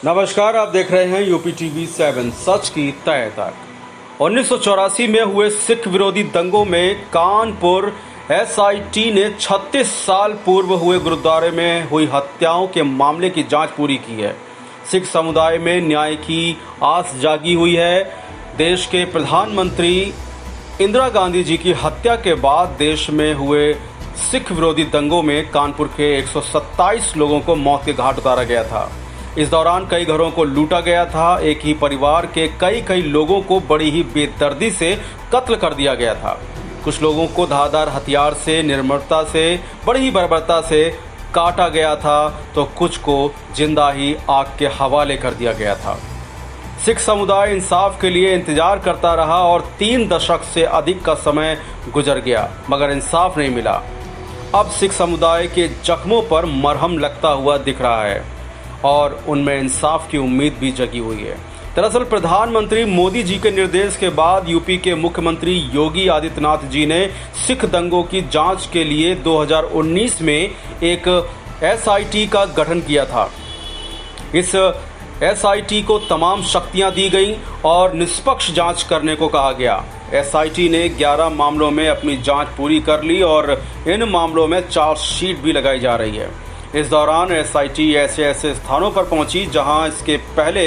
नमस्कार, आप देख रहे हैं यूपी टीवी 7 सच की तय तक। 1984 में हुए सिख विरोधी दंगों में कानपुर एसआईटी ने 36 साल पूर्व हुए गुरुद्वारे में हुई हत्याओं के मामले की जांच पूरी की है। सिख समुदाय में न्याय की आस जागी हुई है। देश के प्रधानमंत्री इंदिरा गांधी जी की हत्या के बाद देश में हुए सिख विरोधी दंगों में कानपुर के 127 लोगों को मौत के घाट उतारा गया था। इस दौरान कई घरों को लूटा गया था। एक ही परिवार के कई लोगों को बड़ी ही बेदर्दी से कत्ल कर दिया गया था। कुछ लोगों को धारदार हथियार से, निर्ममता से, बड़ी ही बर्बरता से काटा गया था, तो कुछ को जिंदा ही आग के हवाले कर दिया गया था। सिख समुदाय इंसाफ के लिए इंतजार करता रहा और 3 दशक से अधिक का समय गुजर गया, मगर इंसाफ नहीं मिला। अब सिख समुदाय के जख्मों पर मरहम लगता हुआ दिख रहा है और उनमें इंसाफ की उम्मीद भी जगी हुई है। दरअसल प्रधानमंत्री मोदी जी के निर्देश के बाद यूपी के मुख्यमंत्री योगी आदित्यनाथ जी ने सिख दंगों की जांच के लिए 2019 में एक एसआईटी का गठन किया था। इस एसआईटी को तमाम शक्तियां दी गईं और निष्पक्ष जांच करने को कहा गया। एसआईटी ने 11 मामलों में अपनी जांच पूरी कर ली और इन मामलों में चार्जशीट भी लगाई जा रही है। इस दौरान एसआईटी ऐसे स्थानों पर पहुंची जहां इसके पहले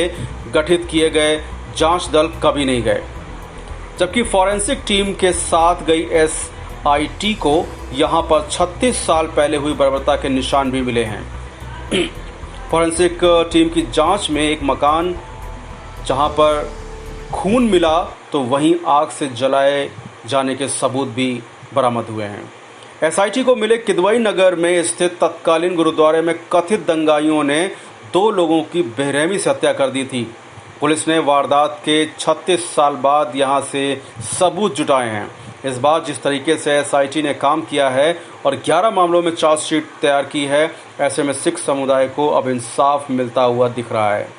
गठित किए गए जांच दल कभी नहीं गए, जबकि फॉरेंसिक टीम के साथ गई एसआईटी को यहां पर 36 साल पहले हुई बर्बरता के निशान भी मिले हैं। फॉरेंसिक टीम की जांच में एक मकान जहां पर खून मिला तो वहीं आग से जलाए जाने के सबूत भी बरामद हुए हैं। एसआईटी को मिले किदवई नगर में स्थित तत्कालीन गुरुद्वारे में कथित दंगाइयों ने 2 लोगों की बेरहमी से हत्या कर दी थी। पुलिस ने वारदात के 36 साल बाद यहां से सबूत जुटाए हैं। इस बार जिस तरीके से एसआईटी ने काम किया है और 11 मामलों में चार्जशीट तैयार की है, ऐसे में सिख समुदाय को अब इंसाफ मिलता हुआ दिख रहा है।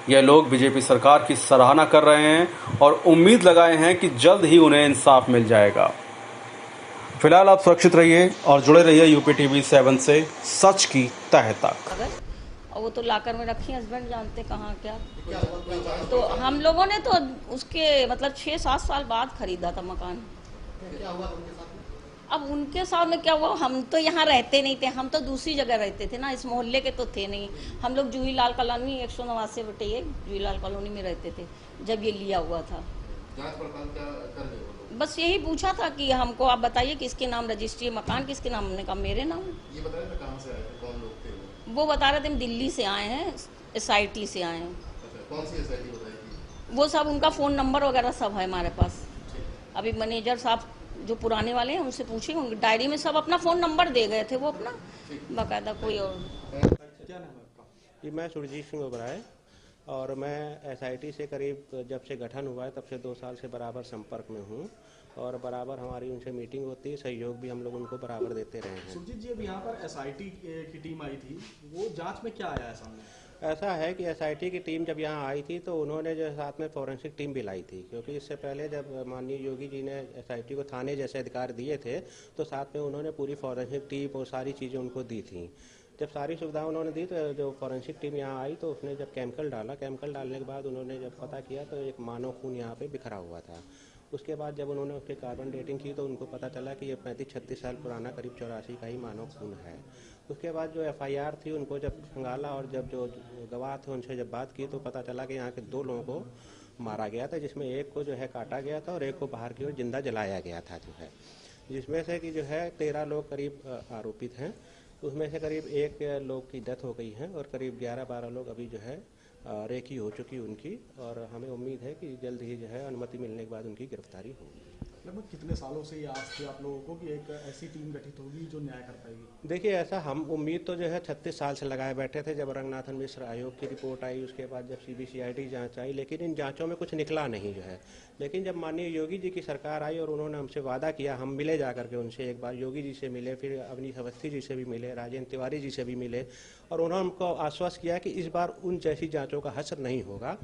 यह लोग बीजेपी सरकार की सराहना कर रहे हैं और उम्मीद लगाए हैं कि जल्द ही उन्हें इंसाफ मिल जाएगा। फिलहाल आप सुरक्षित रहिए और जुड़े रहिए यूपी टीवी 7 से सच की तह तक। और वो तो लाकर में रखी, हस्बैंड जानते कहाँ क्या। तो हम लोगों ने तो उसके मतलब 6-7 साल बाद खरीदा था मकान। क्या हुआ उनके साथ में? अब उनके साथ में क्या हुआ, हम तो यहाँ रहते नहीं थे, हम तो दूसरी जगह रहते थे ना, इस मोहल्ले के तो थे नहीं। हम लोग जूहीलाल कॉलोनी 189 जूहीलाल कॉलोनी में रहते थे जब ये लिया हुआ था। जांच पड़ताल क्या कर रहे हो? बस यही पूछा था कि हमको आप बताइए किसके नाम रजिस्ट्री है, मकान किसके नाम। हमने कहा मेरे नाम। ये बता रहे थे कहाँ से आए थे, कौन लोग थे वो बता रहे थे हम दिल्ली से आए हैं, एसआईटी से आए हैं। अच्छा, कौन सी एसआईटी बताई? वो सब उनका फ़ोन नंबर वगैरह सब है हमारे पास। अभी मैनेजर साहब जो पुराने वाले हैं उनसे पूछे, उनकी डायरी में सब अपना फ़ोन नंबर दे गए थे, वो अपना बाकायदा कोई और। क्या नाम है आपका? जी, मैं सुरजीत सिंह ओबराय और मैं एसआईटी से करीब जब से गठन हुआ है तब से 2 साल से बराबर संपर्क में हूँ और बराबर हमारी उनसे मीटिंग होती है, सहयोग भी हम लोग उनको बराबर देते रहे हैं। सुरजीत जी, अब यहाँ पर एसआईटी की टीम आई थी, वो जांच में क्या आया है सामने? ऐसा है कि एसआईटी की टीम जब यहाँ आई थी तो उन्होंने जो साथ में फॉरेंसिक टीम भी लाई थी, क्योंकि इससे पहले जब माननीय योगी जी ने एसआईटी को थाने जैसे अधिकार दिए थे तो साथ में उन्होंने पूरी फॉरेंसिक टीम और सारी चीज़ें उनको दी थी। जब सारी सुविधाएं उन्होंने दी तो जो फॉरेंसिक टीम यहाँ आई तो उसने जब केमिकल डाला, केमिकल डालने के बाद उन्होंने जब पता किया तो एक मानव खून यहाँ पे बिखरा हुआ था। उसके बाद जब उन्होंने उसके कार्बन डेटिंग की तो उनको पता चला कि ये 35-36 साल पुराना करीब 84 का ही मानव खून है। उसके बाद जो एफआईआर थी उनको जब खंगाला और जब जो गवाह थे उनसे जब बात की तो पता चला कि यहाँ के 2 लोगों को मारा गया था, जिसमें एक को जो है काटा गया था और एक को बाहर की ओर जिंदा जलाया गया था जो है, जिसमें से कि जो है 13 लोग करीब आरोपित हैं। उसमें से करीब 1 लोग की डेथ हो गई है और करीब 11-12 लोग अभी जो है रेकी हो चुकी उनकी, और हमें उम्मीद है कि जल्द ही जो है अनुमति मिलने के बाद उनकी गिरफ्तारी होगी। लगभग कितने सालों से ये आस थी आप लोगों को कि एक ऐसी टीम गठित होगी जो न्याय कर पाएगी? देखिए, ऐसा हम उम्मीद तो जो है 36 साल से लगाए बैठे थे। जब रंगनाथन मिश्र आयोग की रिपोर्ट आई, उसके बाद जब सीबीसीआईडी जांच आई, लेकिन इन जांचों में कुछ निकला नहीं जो है। लेकिन जब माननीय योगी जी की सरकार आई और उन्होंने हमसे वादा किया, हम मिले जा करके उनसे, एक बार योगी जी से मिले, फिर अवनीश अवस्थी जी से भी मिले, राजेंद्र तिवारी जी से भी मिले, और उन्होंने हमको आश्वस्त किया कि इस बार उन जैसी जाँचों का हश्र नहीं होगा।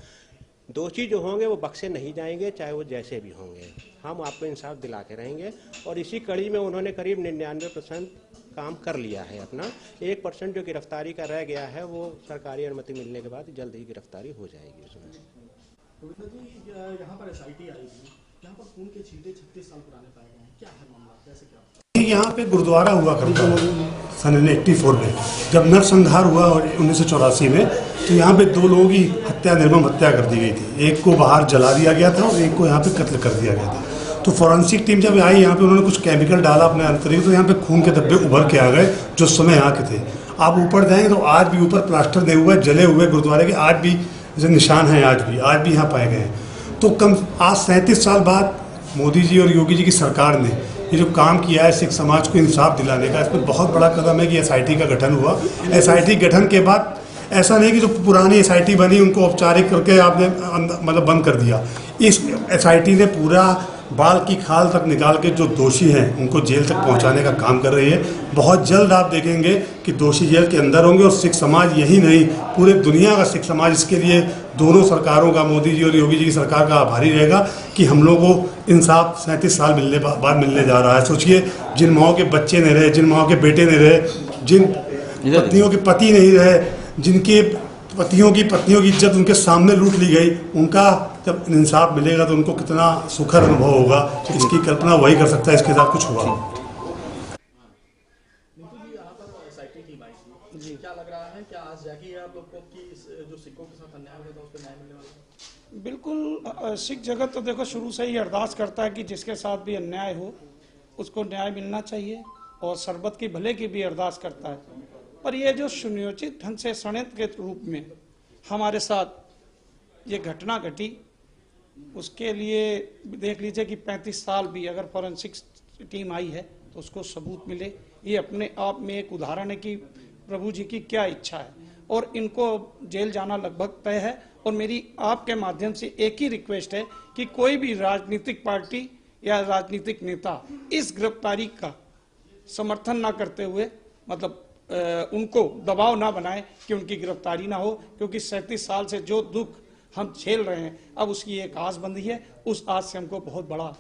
दोषी जो होंगे वो बख्शे नहीं जाएंगे, चाहे वो जैसे भी होंगे। हम आपको इंसाफ दिला के रहेंगे। और इसी कड़ी में उन्होंने करीब 99% काम कर लिया है अपना। 1% जो गिरफ्तारी का रह गया है वो सरकारी अनुमति मिलने के बाद जल्द ही गिरफ्तारी हो जाएगी उसमें। गोविंदा जी, यहाँ पर SIT आई थी, यहाँ पर खून के छींटे 36 साल पुराने पाए गए हैं, क्या है मामला, कैसे क्या? यहाँ पे गुरुद्वारा हुआ करता सन 84 में, जब नरसंहार हुआ 1984 में, तो यहाँ पे 2 लोगों की हत्या, निर्मम हत्या कर दी गई थी। एक को बाहर जला दिया गया था और एक को यहाँ पे कत्ल कर दिया गया था। तो फॉरेंसिक टीम जब आई यहाँ पे, उन्होंने कुछ केमिकल डाला अपने अंतरिक्ष, तो यहाँ पे खून के धब्बे उभर के आ गए जो उस समय यहाँ के थे। आप ऊपर जाएंगे तो आज भी ऊपर प्लास्टर दे हुए जले हुए गुरुद्वारे के आज भी जो निशान हैं आज भी यहाँ पाए गए हैं। तो कम आज 37 साल बाद मोदी जी और योगी जी की सरकार ने ये जो काम किया है सिख समाज को इंसाफ दिलाने का, इसमें बहुत बड़ा कदम है कि SIT का गठन हुआ। SIT गठन के बाद ऐसा नहीं कि जो पुरानी SIT बनी उनको औपचारिक करके आपने मतलब बंद कर दिया। इस SIT ने पूरा बाल की खाल तक निकाल के जो दोषी हैं उनको जेल तक पहुंचाने का काम कर रही है। बहुत जल्द आप देखेंगे कि दोषी जेल के अंदर होंगे और सिख समाज यही नहीं पूरे दुनिया का सिख समाज इसके लिए दोनों सरकारों का, मोदी जी और योगी जी की सरकार का आभारी रहेगा कि हम लोगों को इंसाफ 37 साल बाद मिलने जा रहा है। सोचिए, जिन माओं के बच्चे नहीं रहे, जिन माओं के बेटे नहीं रहे, जिन पत्नियों के पति नहीं रहे, जिनके पतियों की इज्जत उनके सामने लूट ली गई, उनका जब इंसाफ मिलेगा तो उनको कितना सुखद अनुभव होगा, इसकी कल्पना वही कर सकता है इसके साथ कुछ हुआ। नीतू जी, यहाँ पर SIT टीम आई थी जी, क्या लग रहा है, क्या आज जागी है आप लोग को कि जो सिखों के साथ अन्याय हुआ था उस पर न्याय मिलने वाला है? बिल्कुल, सिख जगत तो देखो शुरू से ही अरदास करता है कि जिसके साथ भी अन्याय हो उसको न्याय मिलना चाहिए, और सरबत की भले की भी अरदास करता है। पर ये जो सुनियोजित ढंग से षड्यंत्र के रूप में हमारे साथ ये घटना घटी, उसके लिए देख लीजिए कि 35 साल भी अगर फॉरेंसिक टीम आई है तो उसको सबूत मिले, ये अपने आप में एक उदाहरण है कि प्रभु जी की क्या इच्छा है। और इनको जेल जाना लगभग तय है। और मेरी आपके माध्यम से एक ही रिक्वेस्ट है कि कोई भी राजनीतिक पार्टी या राजनीतिक नेता इस गिरफ्तारी का समर्थन ना करते हुए मतलब उनको दबाव ना बनाए कि उनकी गिरफ्तारी ना हो, क्योंकि 37 साल से जो दुख हम झेल रहे हैं अब उसकी एक आस बंधी है। उस आस से हमको बहुत बड़ा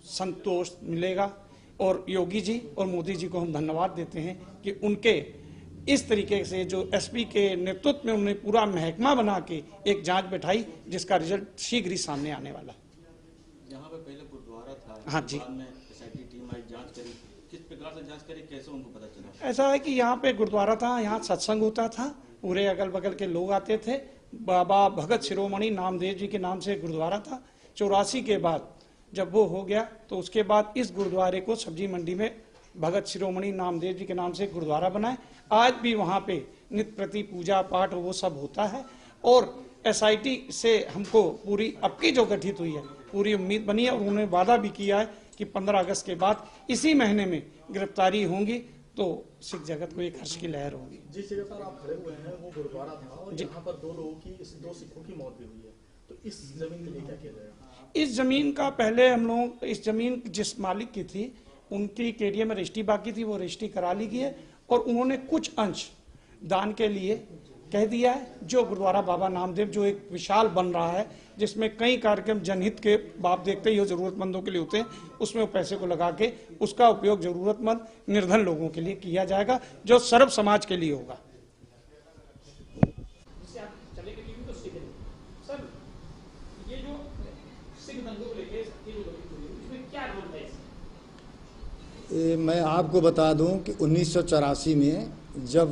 संतोष मिलेगा। और योगी जी और मोदी जी को हम धन्यवाद देते हैं कि उनके इस तरीके से जो SP के नेतृत्व में उन्होंने पूरा महकमा बना के एक जांच बैठाई जिसका रिजल्ट शीघ्र ही सामने आने वाला। यहाँ पे पहले गुरुद्वारा था, हाँ जी, बाद में SIT टीम आई, जांच करी, किस प्रकार से जांच करी, कैसे उनको पता चला? ऐसा है कि यहाँ पे गुरुद्वारा था, यहाँ सत्संग होता था, पूरे अगल बगल के लोग आते थे। बाबा भगत शिरोमणि नामदेव जी के नाम से गुरुद्वारा था। 84 के बाद जब वो हो गया तो उसके बाद इस गुरुद्वारे को सब्जी मंडी में भगत शिरोमणि नामदेव जी के नाम से गुरुद्वारा बनाए। आज भी वहाँ पे नित्य प्रति पूजा पाठ वो सब होता है। और SIT से हमको पूरी अब की जो गठित हुई है पूरी उम्मीद बनी है, और उन्होंने वादा भी किया है कि 15 अगस्त के बाद इसी महीने में गिरफ्तारी होंगी तो सिख जगत को एक हर्ष की लहर होगी। जिस जगह पर आप खड़े हुए हैं वो गुरुद्वारा था और यहाँ पर 2 सिखों की मौत भी हुई है, तो इस जमीन के लिए क्या किया जाएगा? इस जमीन का पहले हम लोग, इस जमीन जिस मालिक की थी उनकी KDA में रजिस्ट्री बाकी थी, वो रजिस्ट्री करा ली गई है। और उन्होंने कुछ अंश दान के लिए कह दिया है। जो गुरुद्वारा बाबा नामदेव जो एक विशाल बन रहा है, जिसमें कई कार्यक्रम जनहित के बाप देखते ही हो जरूरतमंदों के लिए होते हैं, उसमें वो पैसे को लगा के उसका उपयोग जरूरतमंद निर्धन लोगों के लिए किया जाएगा, जो सर्व समाज के लिए होगा। सर, ये जो सिख दंगों को लेके इसमें क्या रोल है? मैं आपको बता दूं कि 1984 में जब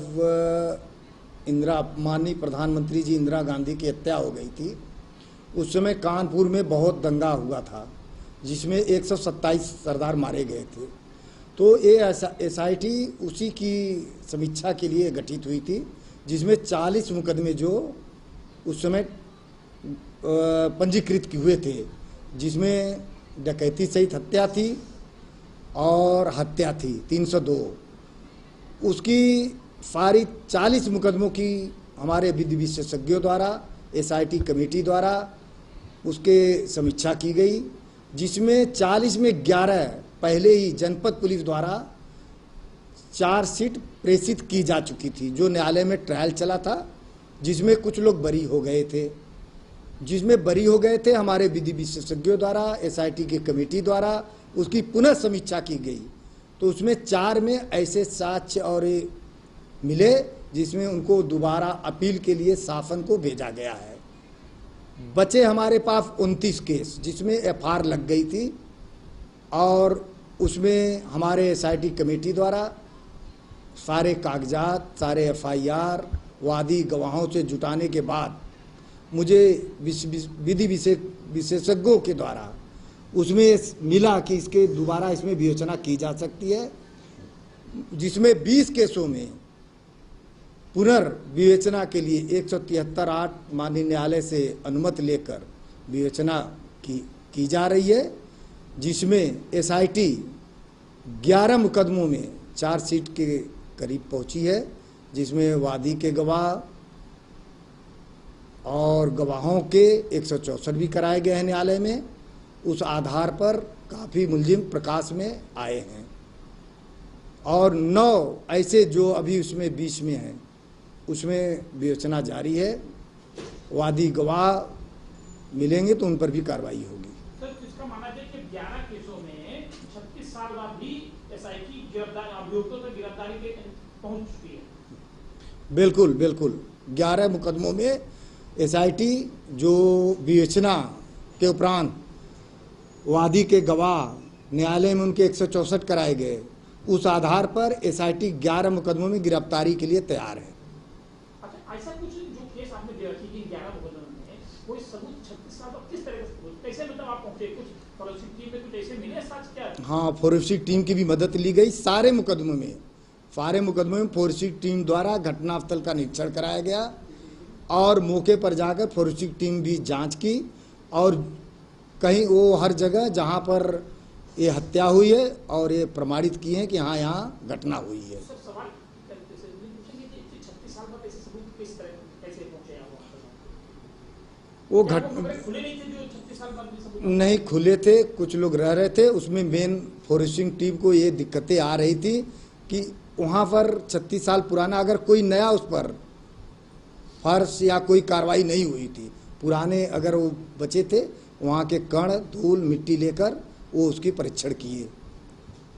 माननीय प्रधानमंत्री जी इंदिरा गांधी की हत्या हो गई थी, उस समय कानपुर में बहुत दंगा हुआ था जिसमें 127 सरदार मारे गए थे। तो ये SIT उसी की समीक्षा के लिए गठित हुई थी, जिसमें 40 मुकदमे जो उस समय पंजीकृत हुए थे, जिसमें डकैती सहित हत्या थी और हत्या थी 302। उसकी सारी 40 मुकदमों की हमारे विधि विशेषज्ञों द्वारा SIT कमेटी द्वारा उसके समीक्षा की गई, जिसमें 40 में 11 पहले ही जनपद पुलिस द्वारा चार्जशीट प्रेषित की जा चुकी थी, जो न्यायालय में ट्रायल चला था, जिसमें कुछ लोग बरी हो गए थे। हमारे विधि विशेषज्ञों द्वारा SIT की कमेटी द्वारा उसकी पुनः समीक्षा की गई। तो उसमें 4 में ऐसे साक्ष्य और मिले जिसमें उनको दोबारा अपील के लिए शासन को भेजा गया है। बचे हमारे पास 29 केस जिसमें एफआईआर लग गई थी और उसमें हमारे SIT कमेटी द्वारा सारे कागजात, सारे एफआईआर, वादी गवाहों से जुटाने के बाद मुझे विधि विशेषज्ञों के द्वारा उसमें मिला कि इसके दोबारा इसमें विवेचना की जा सकती है, जिसमें 20 केसों में पुनर्विवेचना के लिए 173(8) माननीय न्यायालय से अनुमति लेकर विवेचना की जा रही है, जिसमें SIT 11 मुकदमों में चार्जशीट के करीब पहुंची है, जिसमें वादी के गवाह और गवाहों के 164 भी कराए गए हैं न्यायालय में। उस आधार पर काफ़ी मुलजिम प्रकाश में आए हैं और 9 ऐसे जो अभी उसमें 20 में हैं उसमें विवेचना जारी है। वादी गवाह मिलेंगे तो उन पर भी कार्रवाई होगी। सर, इसका मानना है कि 11 केसों में 36 साल बाद भी SIT अभियुक्तों तक गिरफ्तारी के पहुंच चुकी है। बिल्कुल बिल्कुल 11 मुकदमों में SIT जो विवेचना के उपरांत वादी के गवाह न्यायालय में उनके 164 कराए गए, उस आधार पर SIT 11 मुकदमों में गिरफ्तारी के लिए तैयार है। अच्छा, ऐसा कुछ जो केस आपने दे रखी कि 11 मुकदमों में कोई सबूत 36 साल बाद किस तरह से कैसे मतलब आप पहुंचे, कुछ फॉरेंसिक टीम में कुछ ऐसे मिले साक्ष्य क्या? हाँ, फॉरेंसिक टीम की भी मदद ली गई। सारे मुकदमों में फॉरेंसिक टीम द्वारा घटनास्थल का निरीक्षण कराया गया और मौके पर जाकर फॉरेंसिक टीम भी जांच की और कहीं वो हर जगह जहां पर ये हत्या हुई है और ये प्रमाणित किए हैं कि हाँ यहाँ घटना हुई है। सर, सवाल पूछेंगे कि 36 साल बाद ऐसे सबूत किस तरह कैसे पहुंचे वो खुले नहीं थे जो 36 साल बाद भी सबूत? नहीं खुले थे, कुछ लोग रह रहे थे। उसमें मेन फॉरेंसिक टीम को ये दिक्कतें आ रही थी कि वहाँ पर 36 साल पुराना अगर कोई नया उस पर फर्श या कोई कार्रवाई नहीं हुई थी, पुराने अगर वो बचे थे वहाँ के कण, धूल, मिट्टी लेकर वो उसकी परीक्षण किए,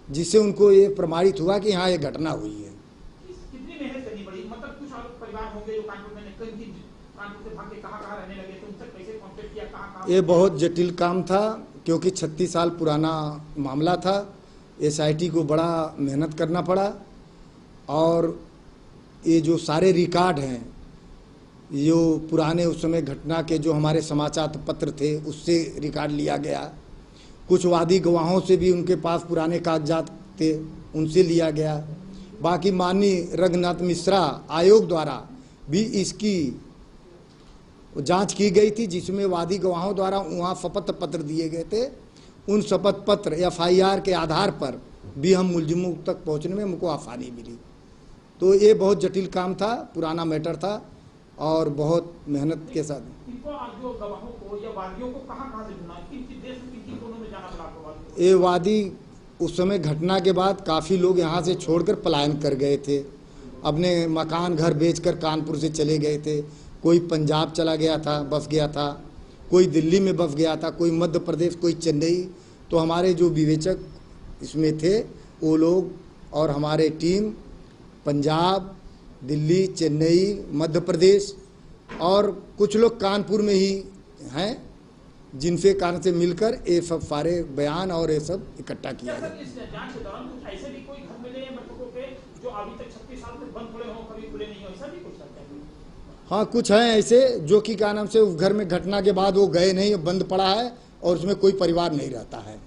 जिससे उनको ये प्रमाणित हुआ कि हाँ ये घटना हुई है। कितनी मेहनत करनी पड़ी? मतलब कुछ और परिवार होंगे जो कानपुर में कानपुर से भाग के कहाँ रहने लगे, तो उनसे कैसे कांटेक्ट किया, कहाँ? ये बहुत जटिल काम था क्योंकि 36 साल पुराना मामला था। SIT को बड़ा मेहनत करना पड़ा और ये जो सारे रिकॉर्ड हैं, जो पुराने उस समय घटना के जो हमारे समाचार पत्र थे उससे रिकॉर्ड लिया गया, कुछ वादी गवाहों से भी उनके पास पुराने कागजात थे उनसे लिया गया। बाकी माननीय रघुनाथ मिश्रा आयोग द्वारा भी इसकी जांच की गई थी, जिसमें वादी गवाहों द्वारा वहाँ शपथ पत्र दिए गए थे। उन शपथ पत्र FIR के आधार पर भी हम मुलजिमों तक पहुँचने में हमको आसानी मिली। तो ये बहुत जटिल काम था, पुराना मैटर था और बहुत मेहनत के साथ। इनको जो गवाहों को या वादियों को कहाँ से ढूंढा, किन देश किन कोनों में जाना पड़ा आपको? ये वादी उस समय घटना के बाद काफ़ी लोग यहाँ से छोड़कर पलायन कर गए थे, अपने मकान घर बेचकर कानपुर से चले गए थे। कोई पंजाब चला गया था, बस गया था, कोई दिल्ली में बस गया था, कोई मध्य प्रदेश, कोई चेन्नई। तो हमारे जो विवेचक इसमें थे वो लोग और हमारे टीम पंजाब, दिल्ली, चेन्नई, मध्य प्रदेश और कुछ लोग कानपुर में ही हैं, जिनसे कारण से मिलकर ये सब सारे बयान और ये सब इकट्ठा किया गया। इस जांच के दौरान कुछ ऐसे भी कोई घर मिले हैं मृतकों के जो अभी तक 36 साल तक बंद पड़े हों, कभी खुले नहीं हो, ऐसा भी कुछ सकता है? हाँ, कुछ हैं ऐसे जो कि क्या नाम से उस घर में घटना के बाद वो गए नहीं, बंद पड़ा है और उसमें कोई परिवार नहीं रहता है।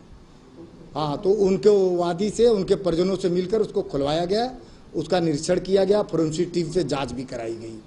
हाँ, तो उनके वादी से, उनके परिजनों से मिलकर उसको खुलवाया गया, उसका निरीक्षण किया गया, फॉरेंसिक टीम से जांच भी कराई गई।